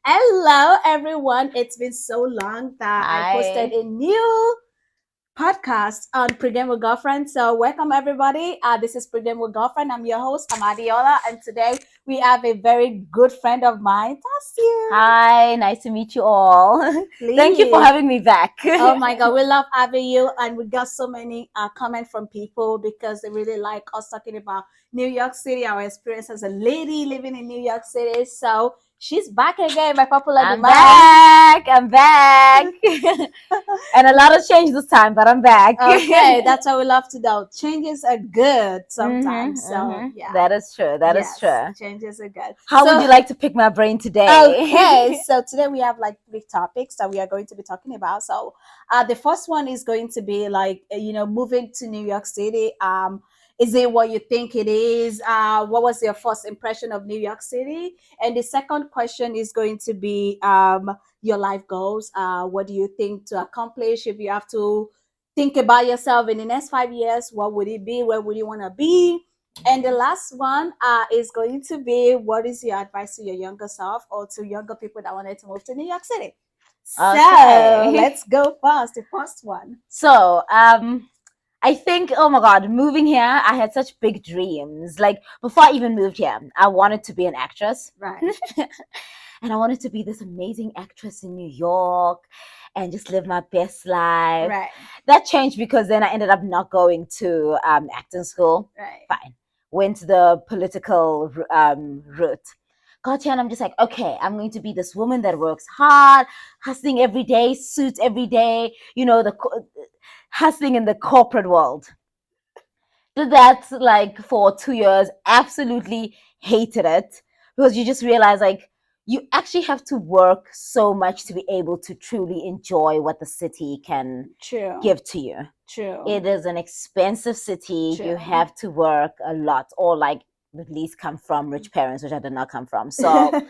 Hello, everyone. It's been so long that I posted Hi. a new podcast on Pregame with Girlfriend. So, welcome, everybody. This is Pregame with Girlfriend. I'm your host, Amadiola, and today we have a very good friend of mine, Tasia. Hi, nice to meet you all. Thank you for Please. having me back. Oh my God, we love having you, and we got so many comments from people because they really like us talking about New York City, our experience as a lady living in New York City. So she's back again by popular I'm demand. back. I'm back. And a lot has changed this time, but I'm back. Okay, that's what we love to know. Changes are good sometimes. So yeah, That is true. That is yes, true. changes are good. How would So you like to pick my brain okay, today? so today we have like three topics that we are going to be talking about. So the first one is going to be like moving to New York City. Is it what you think it is? What was your first impression of New York City? And the second question is going to be your life goals. What do you think to accomplish if you have to think about yourself in the next 5 years? What would it be? Where would you want to be? And the last one is going to be what is your advice to your younger self or to younger people that wanted to move to New York City? So Okay. let's go first. The first one. So, I think, oh my God, moving here, I had such big dreams. Like, before I even moved here, I wanted to be an actress. Right. And I wanted to be this amazing actress in New York and just live my best life. Right. That changed because then I ended up not going to acting school. Right. Fine. Went the political route. Got here and I'm just like, okay, I'm going to be this woman that works hard, hustling every day, suits every day, hustling in the corporate world. Did that like for 2 years, absolutely hated it because you just realize like you actually have to work so much to be able to truly enjoy what the city can True. give to you. True. It is an expensive city. You True. have to work a lot, or like at least come from rich parents, which I did not come from. So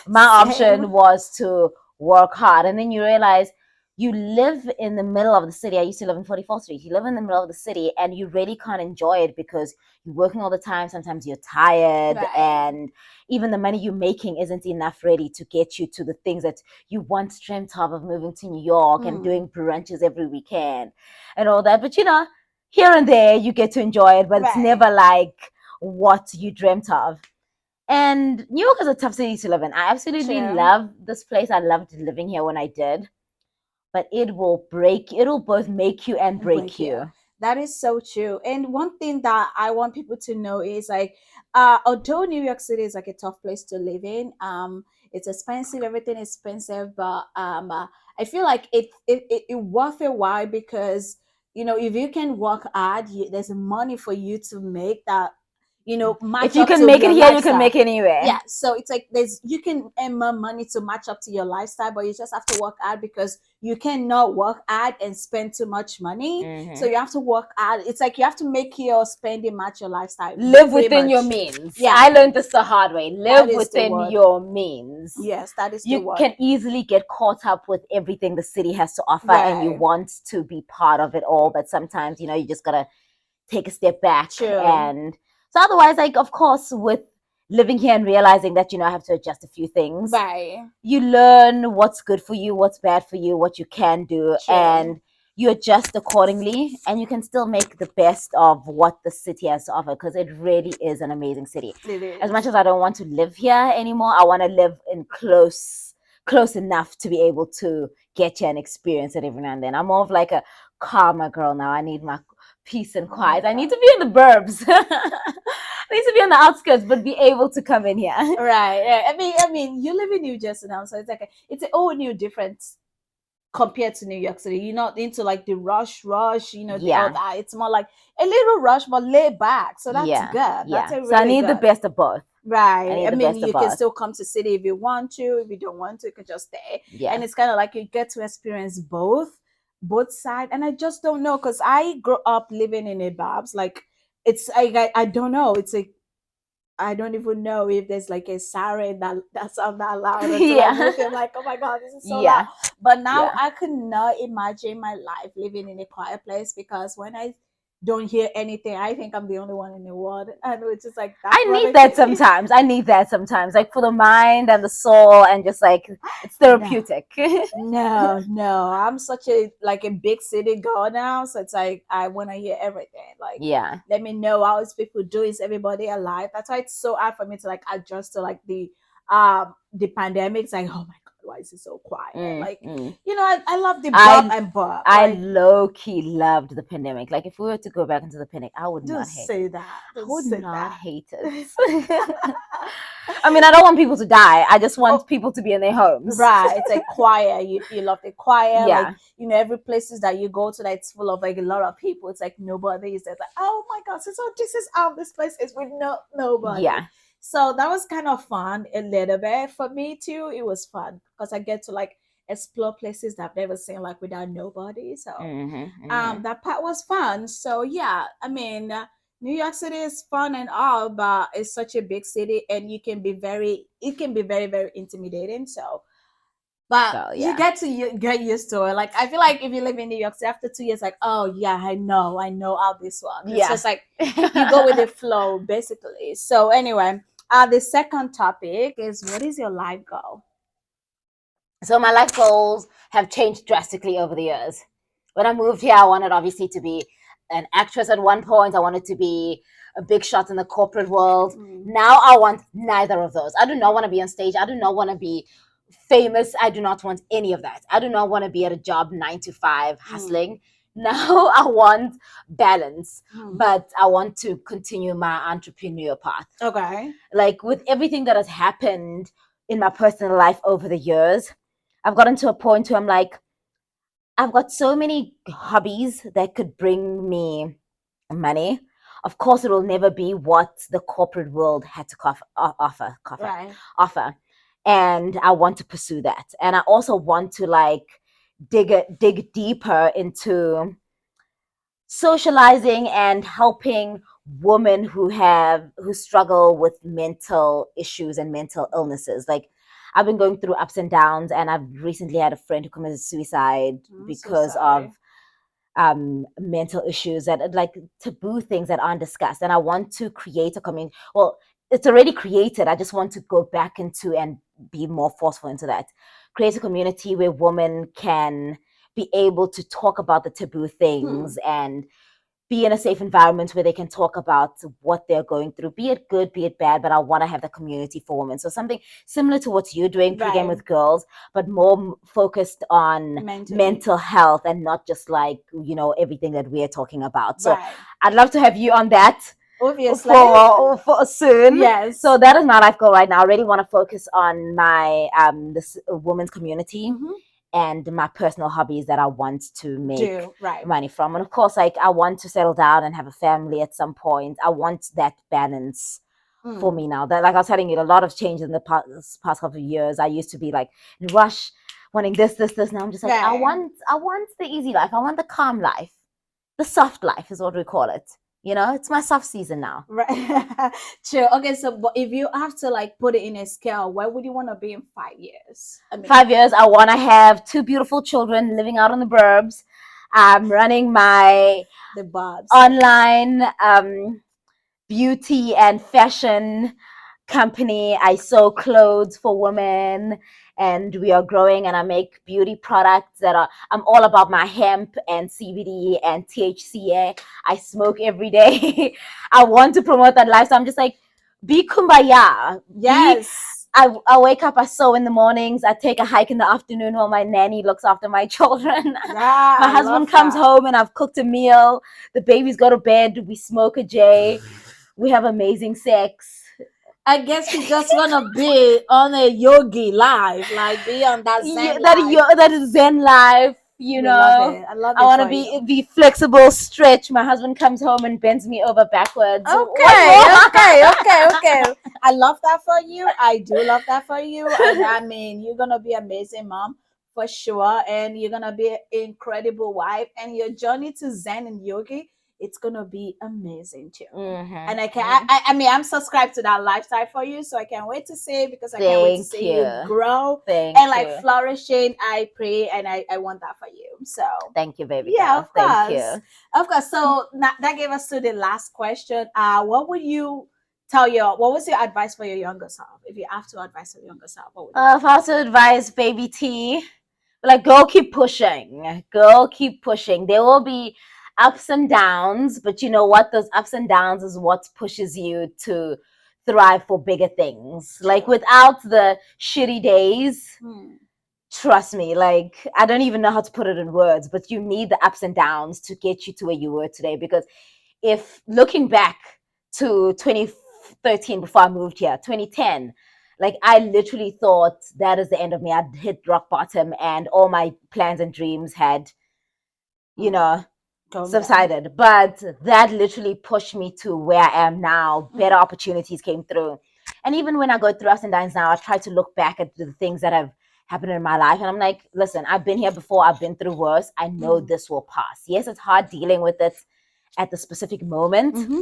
my option Same. was to work hard. And then you realize you live in the middle of the city. I used to live in 44th Street. You live in the middle of the city and you really can't enjoy it because you're working all the time. Sometimes you're tired, Right. and even the money you're making isn't enough really to get you to the things that you once dreamt of moving to New York and Mm. doing brunches every weekend and all that. But here and there you get to enjoy it, but it's Right. never like what you dreamt of. And New York is a tough city to live in. I absolutely True. love this place. I loved living here when I did, but it'll both make you and break Break you. you. That is so true. And one thing that I want people to know is like, although New York City is like a tough place to live in, it's expensive. Everything is expensive, but I feel like it worth it. Why? Because if you can work hard, there's money for you to make that If match you up can to make it your here, you can lifestyle. make it anywhere. Yeah, so it's like there's you can earn more money to match up to your lifestyle, but you just have to work hard because you cannot work hard and spend too much money. So Hmm. you have to work hard. It's like you have to make your spending match your lifestyle, Live pretty within your much. means. Yeah, I learned this the hard way. that Live is the within word. your means. Yes, that is the You word. can easily get caught up with everything the city has to offer and you Right. want to be part of it all, but sometimes you just gotta take a step back. True. And so otherwise, like, of course, with living here and realizing that I have to adjust a few things, Right. you learn what's good for you, what's bad for you, what you can do, True. and you adjust accordingly, and you can still make the best of what the city has to offer because it really is an amazing city. It As much is. as I don't want to live here anymore, I want to live in close enough to be able to get here and experience it every now and then. I'm more of like a calmer girl now. I need my peace and Oh my quiet. I need God. to be in the burbs. I need to be on the outskirts, but be able to come in here. Right. Right. I mean, you live in New Jersey now, so it's a whole new difference compared to New York City. You're not into like the rush, the all Yeah, that. It's more like a little rush but laid back. So that's yeah, good. That's yeah. a So I really need the good. best of both. I Right. need I the mean, best of you can both. still come to city if you want to. If you don't want to, you can just stay. Yeah. And it's kind of like you get to experience both sides. And I just don't know because I grew up living in a Babs. Like it's I don't know. It's like I don't even know if there's like a siren that sounds that loud until I Yeah. moved. I'm like, oh my god, this is so loud. Yeah. But now Yeah. I could not imagine my life living in a quiet place because when I don't hear anything. I think I'm the only one in the world, and it's just like that I need one. that sometimes. I need that sometimes, like for the mind and the soul, and just like it's No. therapeutic. No, no. I'm such a like a big city girl now, so it's like I want to hear everything. Like, Yeah. let me know how is people do. Is everybody alive? That's why it's so hard for me to like adjust to like the pandemic. It's like, oh my god, why is it so quiet? Like, Mm. I love the bump I and bump. I Like, low key loved the pandemic. Like if we were to go back into the pandemic, I would don't not hate it. say that. I Don't would say not that. hate it. I mean, I don't want people to die. I just Oh, want people to be in their homes. right. It's like choir. You love the choir. Like, Yeah. every places that you go to that it's full of like a lot of people. It's like nobody is there. It's like, oh my god, so this is how this place is with nobody. Yeah. So that was kind of fun a little bit for me too. It was fun because I get to like explore places that I've never seen like without nobody. So that part was fun. So yeah, I mean, New York City is fun and all, but it's such a big city, and it can be very, very intimidating. So, but So you yeah. get to get used to it. Like I feel like if you live in New York City after 2 years, like, oh yeah, I know how this works. It's Yeah. just like you go with the flow, basically. So anyway, the second topic is, what is your life goal? So my life goals have changed drastically over the years. When I moved here, I wanted obviously to be an actress at one point. I wanted to be a big shot in the corporate world. Mm, Now I want neither of those. I do not want to be on stage. I do not want to be famous. I do not want any of that. I do not want to be at a job 9 to 5 mm, hustling. Now I want balance, mm. but I want to continue my entrepreneur path. Okay. Like with everything that has happened in my personal life over the years, I've gotten to a point where I'm like, I've got so many hobbies that could bring me money. Of course, it will never be what the corporate world had to Right. offer. And I want to pursue that. And I also want to like dig deeper into socializing and helping women who struggle with mental issues and mental illnesses. Like I've been going through ups and downs, and I've recently had a friend who committed suicide I'm so because of sorry. mental issues that like taboo things that aren't discussed. And I want to create a community. Well, it's already created. I just want to go back into and be more forceful into that. Create a community where women can be able to talk about the taboo Hmm. things and be in a safe environment where they can talk about what they're going through, be it good, be it bad. But I want to have the community for women. So something similar to what you're doing, pregame Right. with girls, but more focused on Mentally. mental health and not just like, everything that we're talking about. So Right. I'd love to have you on that Obviously. for soon. So Yes. that is my life goal right now. I really want to focus on my this women's community Mm-hmm. and my personal hobbies that I want to make Do. Right. money from. And of course, like I want to settle down and have a family at some point. I want that balance for Mm. me now. That, like I was telling you, a lot of change in the past couple of years. I used to be like in a rush, wanting this. Now I'm just like, Right. I want the easy life. I want the calm life. The soft life is what we call it. It's my soft season now. Right. True. Okay, so but if you have to like put it in a scale, where would you want to be in 5 years? I mean, 5 years, I want to have two beautiful children living out in the burbs. I'm running my the bobs. online beauty and fashion company. I sew clothes for women, and we are growing, and I make beauty products that are, I'm all about my hemp and CBD and THCA. I smoke every day. I want to promote that lifestyle. I'm just like, be kumbaya. Yes. I wake up, I sew in the mornings, I take a hike in the afternoon while my nanny looks after my children. Yeah, My I love husband comes that. home and I've cooked a meal. The babies go to bed. We smoke a J. We have amazing sex. I guess you just want to be on a yogi life, like be on that Yeah, Zen life. that is Zen life. We love it. I love I it want to for be you. be flexible, stretch. My husband comes home and bends me over backwards. What Okay, okay, more? okay, okay. I love that for you. I do love that for you. And I mean, you're gonna be amazing mom for sure. And you're gonna be an incredible wife. And your journey to Zen and yogi, it's gonna be amazing too. And I mean, I'm subscribed to that lifestyle for you, so I can't wait to see it because I can't wait to Thank see you you. grow and Thank like you. flourishing. I pray and I want that for you. So Thank you, baby yeah, girl. of Thank course, you. of course. So that gave us to the last question. What would you tell your? What was your advice for your younger self? If you have to advise your younger self, what would it If I was to advise baby T, like, go keep pushing. Go keep pushing. There will be ups and downs, but you know what? Those ups and downs is what pushes you to thrive for bigger things. be? Like, True. without the shitty days, Hmm. trust me, like, I don't even know how to put it in words, but you need the ups and downs to get you to where you were today. Because if looking back to 2013, before I moved here, 2010, like, I literally thought that is the end of me. I'd hit rock bottom and all my plans and dreams had, you Hmm. know, Going down. subsided. But that literally pushed me to where I am now. Hmm. Better opportunities came through. And even when I go through ups and downs now, I try to look back at the things that have happened in my life. And I'm like, listen, I've been here before. I've been through worse. I know Hmm. this will pass. Yes, it's hard dealing with it at the specific moment. Hmm.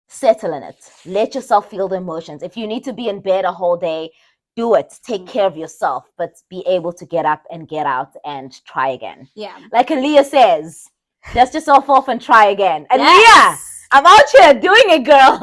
Settle in it. Let yourself feel the emotions. If you need to be in bed a whole day, do it. Take care of yourself, but be able to get up and get out and try again. Yeah. Like Aaliyah says, dust yourself off and try again. Aaliyah, Yes. I'm out here doing it, girl.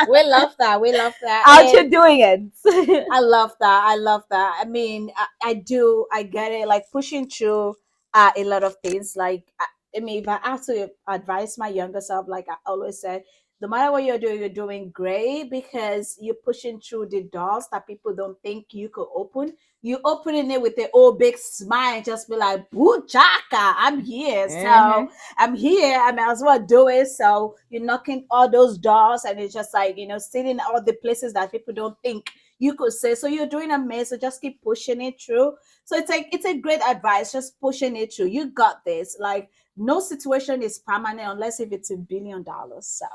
We love that. We love that. Out And here doing it. I love that. I love that. I mean, I do. I get it. Like pushing through a lot of things. Like, I mean, if I have to advise my younger self, like I always said, no matter what you're doing great because you're pushing through the doors that people don't think you could open. You opening it with the old big smile and just be like, "Boo chaka, I'm here." So Mm-hmm. I'm here. I might as well do it. So you're knocking all those doors, and it's just like sitting all the places that people don't think you could say. So you're doing amazing. So just keep pushing it through. So it's a great advice. Just pushing it through. You got this. Like no situation is permanent unless if it's $1 billion. So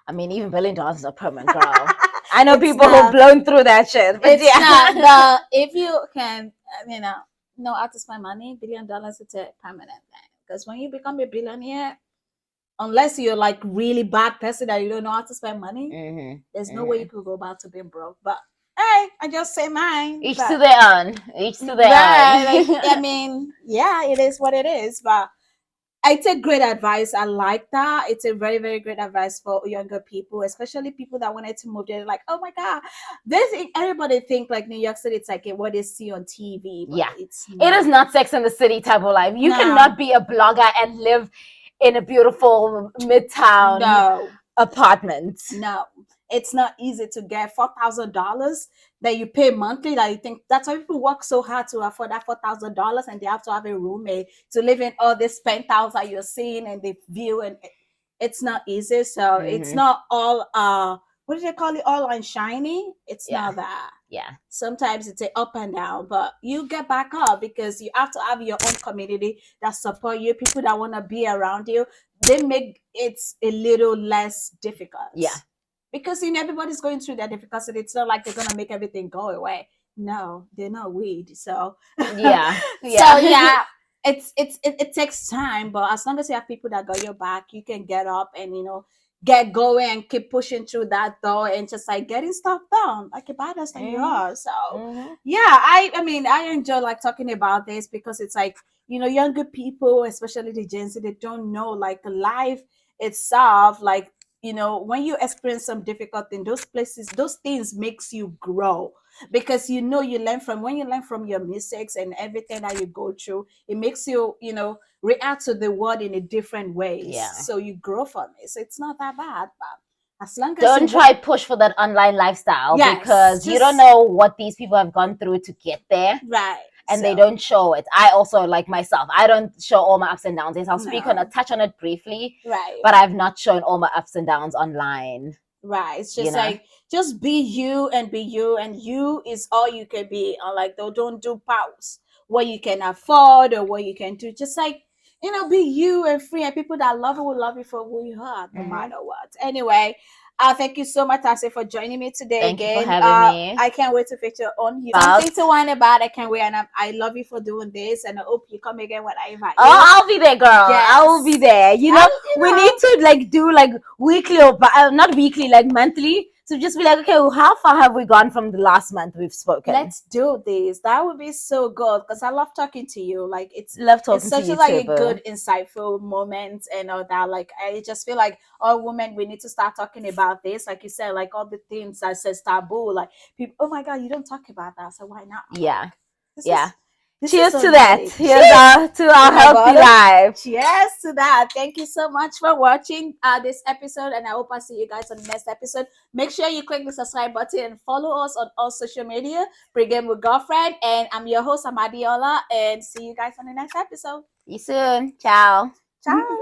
I mean, even $1 billion is a permanent, girl. I know it's people who've not. blown through that shit, but It's not yeah. the if you can know how to spend money. $1 billion it's a permanent thing. Because when you become a billionaire, unless you're like really bad person that you don't know how to spend money, Mm-hmm. there's no way you could go back to being broke. But hey, I just say mine. Each to But their own. Each to their right, like I own. mean, yeah, it is what it is. But I take great advice. I like that. It's a very, very great advice for younger people, especially people that wanted to move there. Like, oh my God, this everybody think like New York City, it's like what they see on TV, but Yeah. it's It is not. not Sex in the City type of life. You No, cannot be a blogger and live in a beautiful midtown no, apartment. no. It's not easy to get $4,000 that you pay monthly. That you think that's why people work so hard to afford that $4,000, and they have to have a roommate to live in all this penthouse that you're seeing and the view, and it's not easy. So it's Mm-hmm. not all what do they call it? All and shiny. It's Yeah. not that. Yeah. Sometimes it's a up and down, but you get back up because you have to have your own community that support you, people that want to be around you. They make it a little less difficult Yeah. because everybody's going through that difficulty. It's not like they're gonna make everything go away. No, they're not weed. So Yeah. so Yeah. yeah, it takes time, but as long as you have people that got your back, you can get up and get going and keep pushing through that door and just like getting stuff done like a badass than you Mm-hmm. are. So Mm-hmm. yeah, I mean I enjoy like talking about this because it's like younger people, especially the Gen Z, they don't know like life itself. Like when you experience some difficult thing, those places, those things makes you grow because you learn from when you learn from your mistakes and everything that you go through, it makes you react to the world in a different ways, Yeah. so you grow from it. So it's not that bad, but as long as you Don't try push for that online lifestyle yes, because you don't just know what these people have gone through to get there. right. And they So don't show it. I also, like myself, I don't show all my ups and downs. Yes, I'll no, touch on it briefly, right. but I've not shown all my ups and downs online. Right. It's You just know? like just be you and be you, and you is all you can be. Like don't do pause what you can afford or what you can do. Just like be you and free, and people that love you will love you for who you are, no Mm-hmm. matter what. Anyway, thank you so much, Tasia, for joining me today Thank you for again. having me. I can't wait to feature on you. About Something to whine about. I can't wait, and I love you for doing this, and I hope you come again when I invite oh, you. I'll be there, girl. I will be Yes. there. I, We need to like do like weekly or not weekly, like monthly, to just be like, okay, well, how far have we gone from the last month we've spoken? Let's do this. That would be so good because I love talking to you. Like Love it's talking to such a you like too, a boo. good, insightful moment and all that. Like I just feel like all women we need to start talking about this. Like you said, like all the things that says taboo. Like people, oh my god, you don't talk about that. So why not? Yeah, Like this yeah. is this is Cheers so to that. unique. Here's our to Oh our my healthy god. life. Cheers to that. Thank you so much for watching this episode, and I hope I see you guys on the next episode. Make sure you click the subscribe button and follow us on all social media. Pregame with Girlfriend, and I'm your host, Amadiola, and see you guys on the next episode. See you soon. Ciao. Ciao.